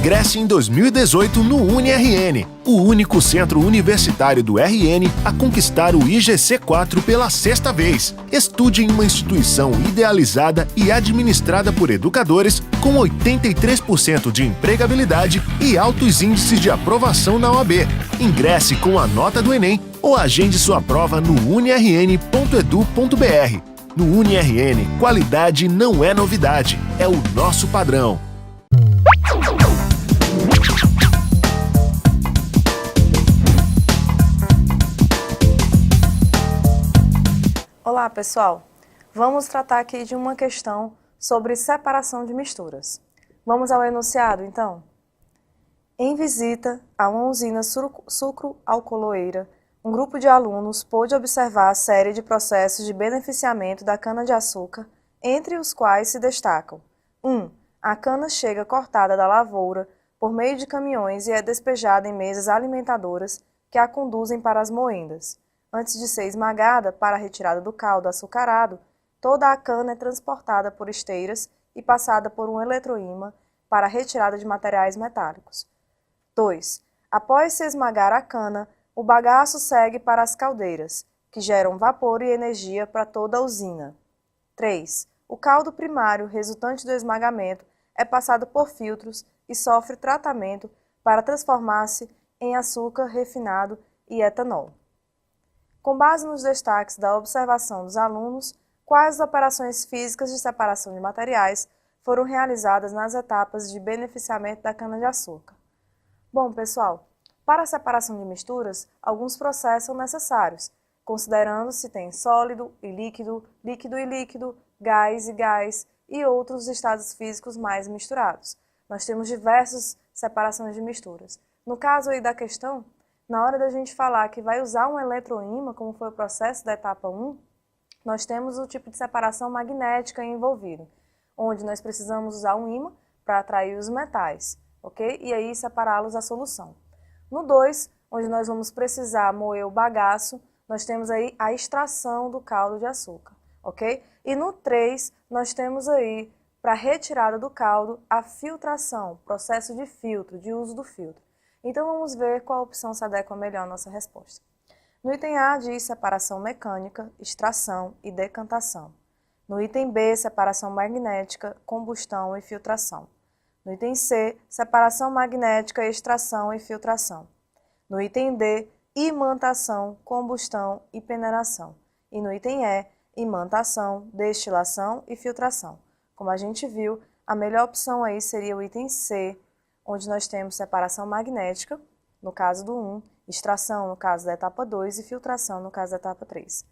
Ingresse em 2018 no UniRN, o único centro universitário do RN a conquistar o IGC4 pela 6ª vez. Estude em uma instituição idealizada e administrada por educadores com 83% de empregabilidade e altos índices de aprovação na OAB. Ingresse com a nota do Enem ou agende sua prova no unirn.edu.br. No UniRN, qualidade não é novidade, é o nosso padrão. Olá, pessoal! Vamos tratar aqui de uma questão sobre separação de misturas. Vamos ao enunciado, então? Em visita a uma usina sucroalcooleira, um grupo de alunos pôde observar a série de processos de beneficiamento da cana-de-açúcar, entre os quais se destacam: 1. A cana chega cortada da lavoura por meio de caminhões e é despejada em mesas alimentadoras que a conduzem para as moendas. Antes de ser esmagada para a retirada do caldo açucarado, toda a cana é transportada por esteiras e passada por um eletroímã para a retirada de materiais metálicos. 2. Após se esmagar a cana, o bagaço segue para as caldeiras, que geram vapor e energia para toda a usina. 3. O caldo primário resultante do esmagamento é passado por filtros e sofre tratamento para transformar-se em açúcar refinado e etanol. Com base nos destaques da observação dos alunos, quais operações físicas de separação de materiais foram realizadas nas etapas de beneficiamento da cana-de-açúcar? Bom, pessoal, para a separação de misturas, alguns processos são necessários, considerando se tem sólido e líquido, líquido e líquido, gás e gás e outros estados físicos mais misturados. Nós temos diversas separações de misturas. No caso aí da questão, na hora da gente falar que vai usar um eletroímã, como foi o processo da etapa 1, nós temos o tipo de separação magnética envolvido, onde nós precisamos usar um ímã para atrair os metais, ok? E aí separá-los da solução. No 2, onde nós vamos precisar moer o bagaço, nós temos aí a extração do caldo de açúcar, ok? E no 3, nós temos aí, para retirada do caldo, a filtração, processo de filtro, de uso do filtro. Então vamos ver qual opção se adequa melhor à nossa resposta. No item A diz separação mecânica, extração e decantação. No item B, separação magnética, combustão e filtração. No item C, separação magnética, extração e filtração. No item D, imantação, combustão e peneiração. E no item E, imantação, destilação e filtração. Como a gente viu, a melhor opção aí seria o item C, onde nós temos separação magnética, no caso do 1, extração no caso da etapa 2 e filtração no caso da etapa 3.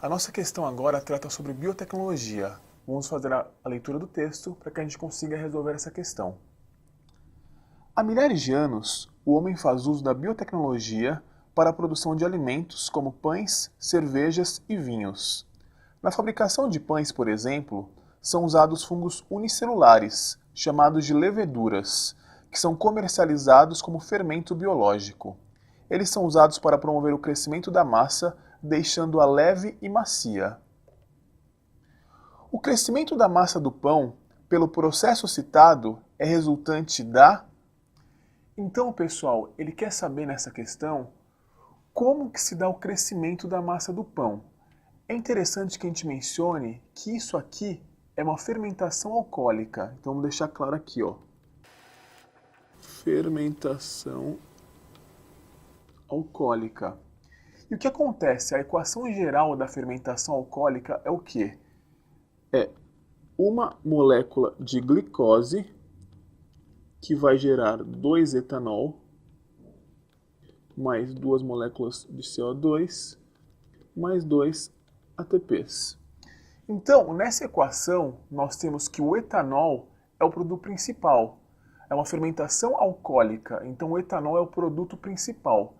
A nossa questão agora trata sobre biotecnologia. Vamos fazer a leitura do texto para que a gente consiga resolver essa questão. Há milhares de anos, o homem faz uso da biotecnologia para a produção de alimentos como pães, cervejas e vinhos. Na fabricação de pães, por exemplo, são usados fungos unicelulares, chamados de leveduras, que são comercializados como fermento biológico. Eles são usados para promover o crescimento da massa, deixando-a leve e macia. O crescimento da massa do pão, pelo processo citado, é resultante da... Então, pessoal, ele quer saber nessa questão como que se dá o crescimento da massa do pão. É interessante que a gente mencione que isso aqui é uma fermentação alcoólica. Então, vamos deixar claro aqui, ó. Fermentação alcoólica. E o que acontece? A equação geral da fermentação alcoólica é o quê? É uma molécula de glicose que vai gerar 2 etanol mais 2 moléculas de CO2 mais 2 ATPs. Então, nessa equação, nós temos que o etanol é o produto principal. É uma fermentação alcoólica, então o etanol é o produto principal.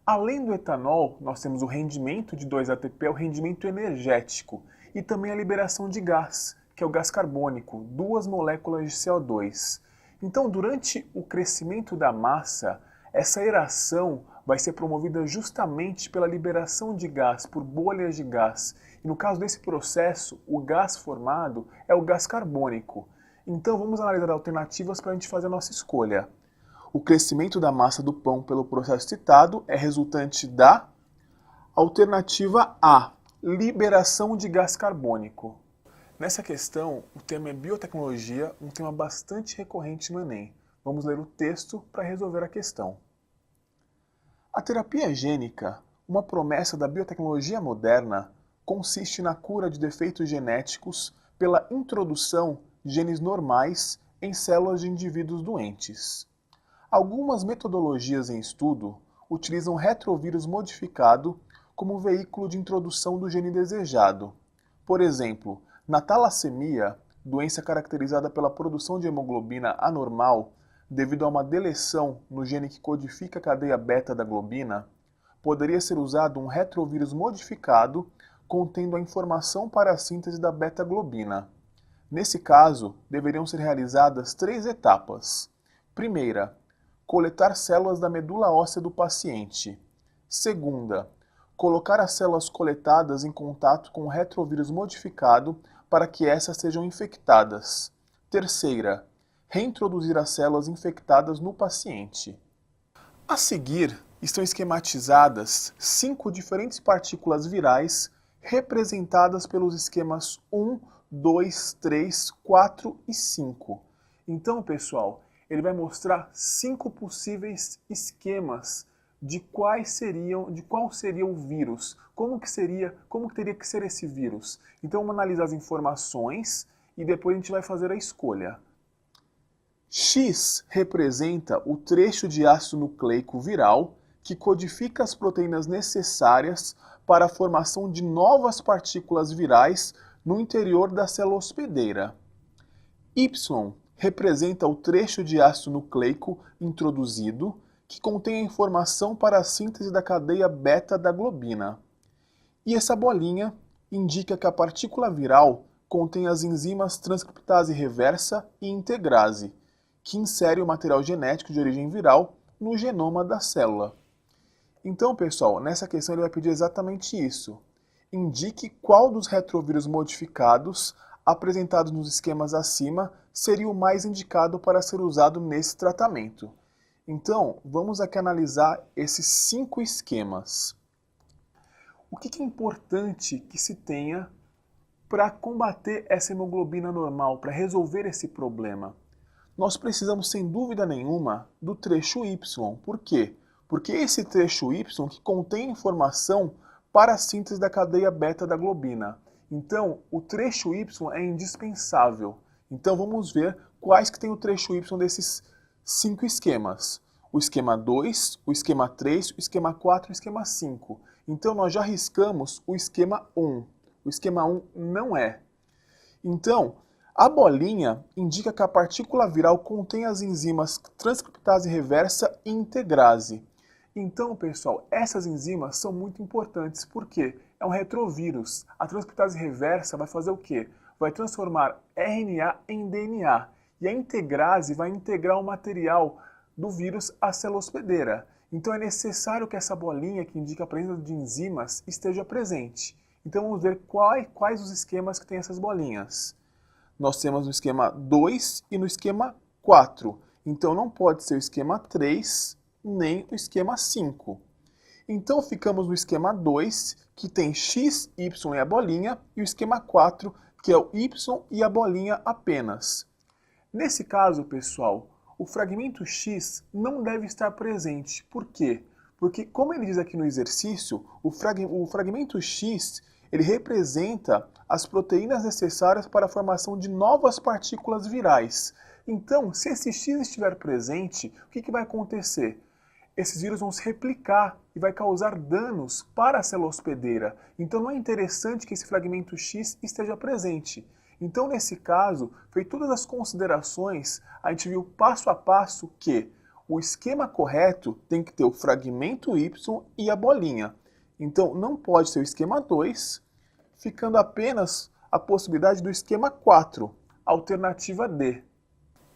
Além do etanol, nós temos o rendimento de 2 ATP, o rendimento energético, e também a liberação de gás, que é o gás carbônico, 2 moléculas de CO2. Então, durante o crescimento da massa, essa aeração vai ser promovida justamente pela liberação de gás, por bolhas de gás. E no caso desse processo, o gás formado é o gás carbônico. Então, vamos analisar alternativas para a gente fazer a nossa escolha. O crescimento da massa do pão pelo processo citado é resultante da alternativa A, liberação de gás carbônico. Nessa questão, o tema é biotecnologia, um tema bastante recorrente no Enem. Vamos ler o texto para resolver a questão. A terapia gênica, uma promessa da biotecnologia moderna, consiste na cura de defeitos genéticos pela introdução de genes normais em células de indivíduos doentes. Algumas metodologias em estudo utilizam retrovírus modificado como veículo de introdução do gene desejado. Por exemplo, na talassemia, doença caracterizada pela produção de hemoglobina anormal devido a uma deleção no gene que codifica a cadeia beta da globina, poderia ser usado um retrovírus modificado contendo a informação para a síntese da beta-globina. Nesse caso, deveriam ser realizadas 3 etapas. Primeira, coletar células da medula óssea do paciente. Segunda, colocar as células coletadas em contato com o retrovírus modificado para que essas sejam infectadas. Terceira, reintroduzir as células infectadas no paciente. A seguir, estão esquematizadas 5 diferentes partículas virais representadas pelos esquemas 1, 2, 3, 4 e 5. Então, pessoal, ele vai mostrar 5 possíveis esquemas de qual seria o vírus, como teria que ser esse vírus. Então vamos analisar as informações e depois a gente vai fazer a escolha. X representa o trecho de ácido nucleico viral que codifica as proteínas necessárias para a formação de novas partículas virais no interior da célula hospedeira. Y representa o trecho de ácido nucleico introduzido que contém a informação para a síntese da cadeia beta da globina. E essa bolinha indica que a partícula viral contém as enzimas transcriptase reversa e integrase, que insere o material genético de origem viral no genoma da célula. Então, pessoal, nessa questão ele vai pedir exatamente isso. Indique qual dos retrovírus modificados apresentados nos esquemas acima seria o mais indicado para ser usado nesse tratamento. Então, vamos aqui analisar esses 5 esquemas. O que é importante que se tenha para combater essa hemoglobina normal, para resolver esse problema? Nós precisamos, sem dúvida nenhuma, do trecho Y. Por quê? Porque esse trecho Y que contém informação para a síntese da cadeia beta da globina. Então, o trecho Y é indispensável. Então, vamos ver quais que tem o trecho Y desses 5 esquemas. O esquema 2, o esquema 3, o esquema 4 e o esquema 5. Então, nós já riscamos o esquema 1. O esquema 1 não é. Então, a bolinha indica que a partícula viral contém as enzimas transcriptase reversa e integrase. Então, pessoal, essas enzimas são muito importantes. Por quê? É um retrovírus. A transcriptase reversa vai fazer o quê? Vai transformar RNA em DNA. E a integrase vai integrar o material do vírus à célula hospedeira. Então é necessário que essa bolinha que indica a presença de enzimas esteja presente. Então vamos ver quais os esquemas que tem essas bolinhas. Nós temos no esquema 2 e no esquema 4. Então não pode ser o esquema 3 nem o esquema 5. Então ficamos no esquema 2, que tem X, Y e a bolinha, e o esquema 4, que é o Y e a bolinha apenas. Nesse caso, pessoal, o fragmento X não deve estar presente. Por quê? Porque, como ele diz aqui no exercício, o fragmento X ele representa as proteínas necessárias para a formação de novas partículas virais. Então, se esse X estiver presente, o que vai acontecer? Esses vírus vão se replicar e vai causar danos para a célula hospedeira. Então não é interessante que esse fragmento X esteja presente. Então, nesse caso, feito todas as considerações, a gente viu passo a passo que o esquema correto tem que ter o fragmento Y e a bolinha. Então, não pode ser o esquema 2, ficando apenas a possibilidade do esquema 4, alternativa D.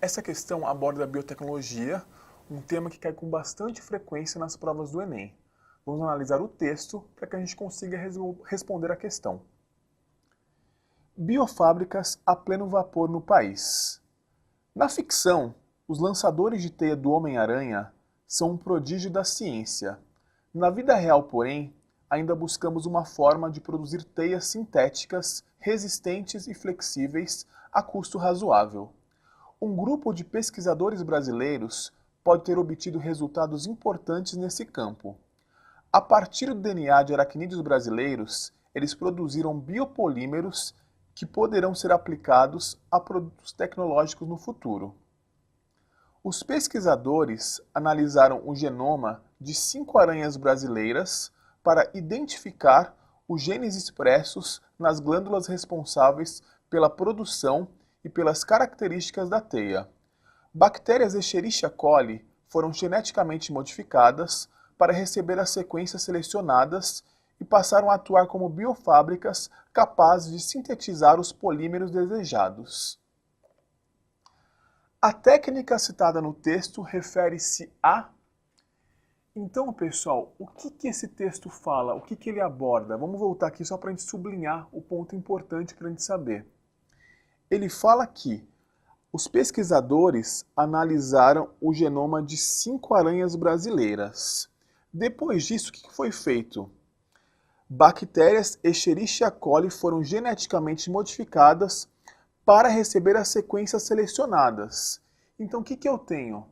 Essa questão aborda a biotecnologia, um tema que cai com bastante frequência nas provas do Enem. Vamos analisar o texto para que a gente consiga responder a questão. Biofábricas a pleno vapor no país. Na ficção, Os lançadores de teia do Homem-Aranha são um prodígio da ciência. Na vida real, porém, ainda buscamos uma forma de produzir teias sintéticas, resistentes e flexíveis a custo razoável. Um grupo de pesquisadores brasileiros pode ter obtido resultados importantes nesse campo. A partir do DNA de aracnídeos brasileiros, eles produziram biopolímeros que poderão ser aplicados a produtos tecnológicos no futuro. Os pesquisadores analisaram o genoma de 5 aranhas brasileiras para identificar os genes expressos nas glândulas responsáveis pela produção e pelas características da teia. Bactérias Escherichia coli foram geneticamente modificadas para receber as sequências selecionadas e passaram a atuar como biofábricas capazes de sintetizar os polímeros desejados. A técnica citada no texto refere-se a... Então, pessoal, o que esse texto fala? O que ele aborda? Vamos voltar aqui só para a gente sublinhar o ponto importante para a gente saber. Ele fala que os pesquisadores analisaram o genoma de 5 aranhas brasileiras. Depois disso, o que foi feito? Bactérias Escherichia coli foram geneticamente modificadas para receber as sequências selecionadas. Então, o que eu tenho?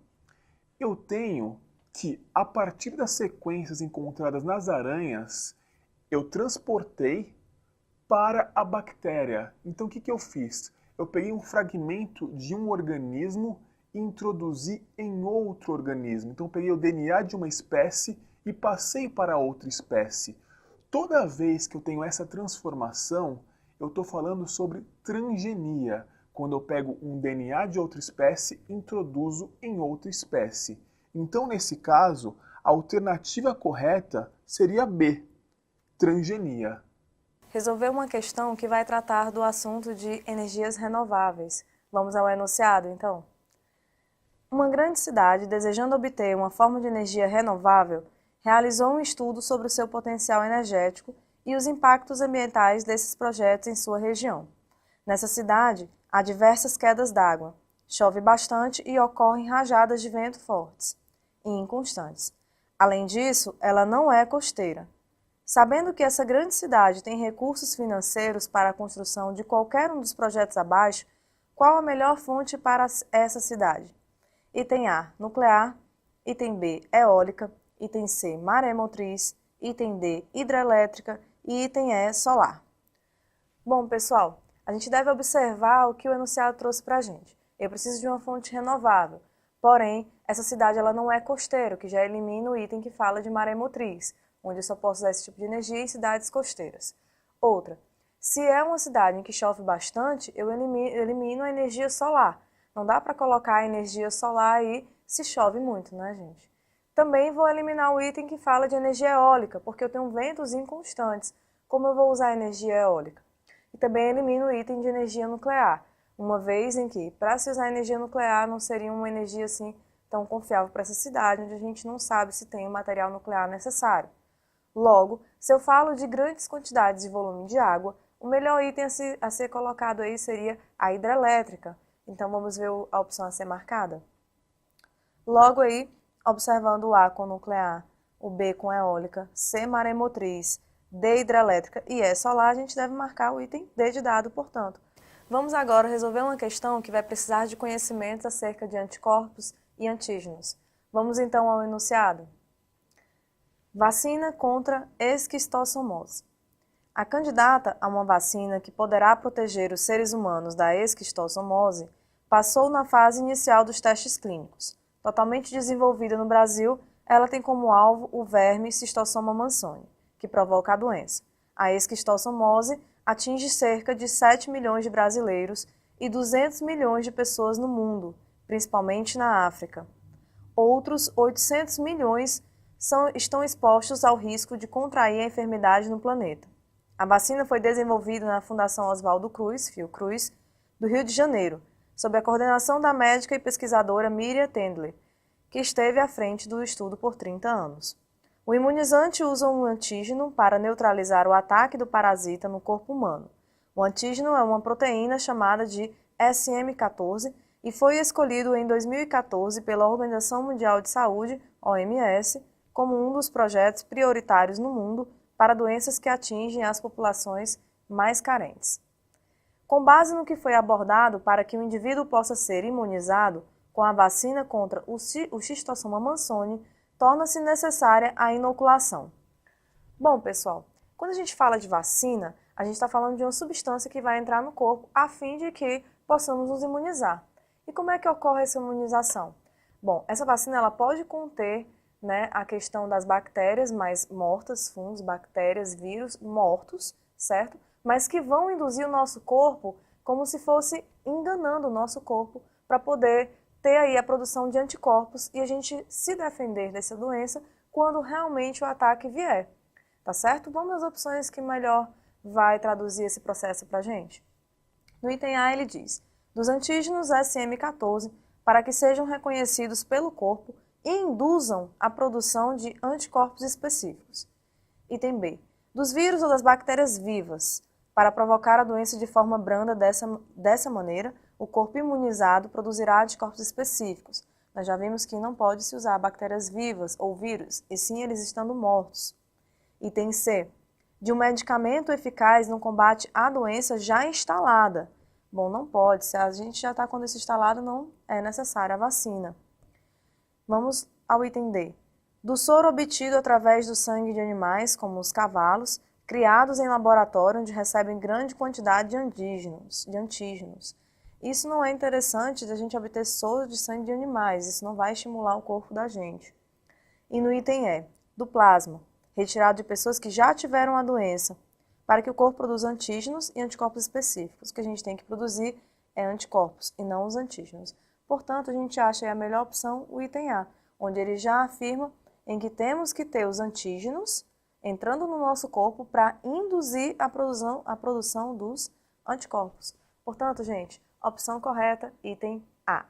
Eu tenho que, a partir das sequências encontradas nas aranhas, eu transportei para a bactéria. Então, o que eu fiz? Eu peguei um fragmento de um organismo e introduzi em outro organismo. Então, eu peguei o DNA de uma espécie e passei para outra espécie. Toda vez que eu tenho essa transformação, eu estou falando sobre transgenia, quando eu pego um DNA de outra espécie e introduzo em outra espécie. Então, nesse caso, a alternativa correta seria B, transgenia. Resolver uma questão que vai tratar do assunto de energias renováveis. Vamos ao enunciado, então? Uma grande cidade, desejando obter uma forma de energia renovável, realizou um estudo sobre o seu potencial energético e os impactos ambientais desses projetos em sua região. Nessa cidade, há diversas quedas d'água, chove bastante e ocorrem rajadas de vento fortes e inconstantes. Além disso, ela não é costeira. Sabendo que essa grande cidade tem recursos financeiros para a construção de qualquer um dos projetos abaixo, qual a melhor fonte para essa cidade? Item A, nuclear. Item B, eólica. Item C, maremotriz. Item D, hidrelétrica. E item E, solar. Bom, pessoal, a gente deve observar o que o enunciado trouxe para a gente. Eu preciso de uma fonte renovável. Porém, essa cidade ela não é costeira, o que já elimina o item que fala de maremotriz, onde eu só posso usar esse tipo de energia em cidades costeiras. Outra, se é uma cidade em que chove bastante, eu elimino a energia solar. Não dá para colocar a energia solar aí se chove muito, né, gente? Também vou eliminar o item que fala de energia eólica, porque eu tenho ventos inconstantes. Como eu vou usar a energia eólica? E também elimino o item de energia nuclear, uma vez em que, para se usar energia nuclear, não seria uma energia assim tão confiável para essa cidade, onde a gente não sabe se tem o material nuclear necessário. Logo, se eu falo de grandes quantidades de volume de água, o melhor item a ser colocado aí seria a hidrelétrica. Então vamos ver a opção a ser marcada. Logo aí, observando o A com nuclear, o B com eólica, C maremotriz, D hidrelétrica e E solar, a gente deve marcar o item D de dado, portanto. Vamos agora resolver uma questão que vai precisar de conhecimentos acerca de anticorpos e antígenos. Vamos então ao enunciado. Vacina contra esquistossomose. A candidata a uma vacina que poderá proteger os seres humanos da esquistossomose passou na fase inicial dos testes clínicos. Totalmente desenvolvida no Brasil, ela tem como alvo o verme Cistossoma mansoni, que provoca a doença. A esquistossomose atinge cerca de 7 milhões de brasileiros e 200 milhões de pessoas no mundo, principalmente na África. Outros 800 milhões estão expostos ao risco de contrair a enfermidade no planeta. A vacina foi desenvolvida na Fundação Oswaldo Cruz, Fiocruz, do Rio de Janeiro, sob a coordenação da médica e pesquisadora Miriam Tendler, que esteve à frente do estudo por 30 anos. O imunizante usa um antígeno para neutralizar o ataque do parasita no corpo humano. O antígeno é uma proteína chamada de SM14, e foi escolhido em 2014 pela Organização Mundial de Saúde, OMS, como um dos projetos prioritários no mundo para doenças que atingem as populações mais carentes. Com base no que foi abordado para que o indivíduo possa ser imunizado com a vacina contra o Schistossoma mansoni, torna-se necessária a inoculação. Bom, pessoal, quando a gente fala de vacina, a gente está falando de uma substância que vai entrar no corpo a fim de que possamos nos imunizar. E como é que ocorre essa imunização? Bom, essa vacina ela pode conter, a questão das bactérias mais mortas, fungos, bactérias, vírus mortos, certo? Mas que vão induzir o nosso corpo como se fosse enganando o nosso corpo para poder ter aí a produção de anticorpos e a gente se defender dessa doença quando realmente o ataque vier, tá certo? Vamos às opções que melhor vai traduzir esse processo para a gente. No item A ele diz, dos antígenos SM14 para que sejam reconhecidos pelo corpo e induzam a produção de anticorpos específicos. Item B, dos vírus ou das bactérias vivas, para provocar a doença de forma branda dessa maneira, o corpo imunizado produzirá anticorpos específicos. Nós já vimos que não pode se usar bactérias vivas ou vírus, e sim eles estando mortos. Item C, de um medicamento eficaz no combate à doença já instalada. Bom, não pode, se a gente já está com isso instalado, não é necessária a vacina. Vamos ao item D. Do soro obtido através do sangue de animais, como os cavalos, criados em laboratório onde recebem grande quantidade de antígenos. Isso não é interessante de a gente obter soro de sangue de animais, isso não vai estimular o corpo da gente. E no item E, do plasma, retirado de pessoas que já tiveram a doença, para que o corpo produza antígenos e anticorpos específicos. O que a gente tem que produzir é anticorpos e não os antígenos. Portanto, a gente acha a melhor opção o item A, onde ele já afirma em que temos que ter os antígenos entrando no nosso corpo para induzir a produção dos anticorpos. Portanto, gente, opção correta, item A.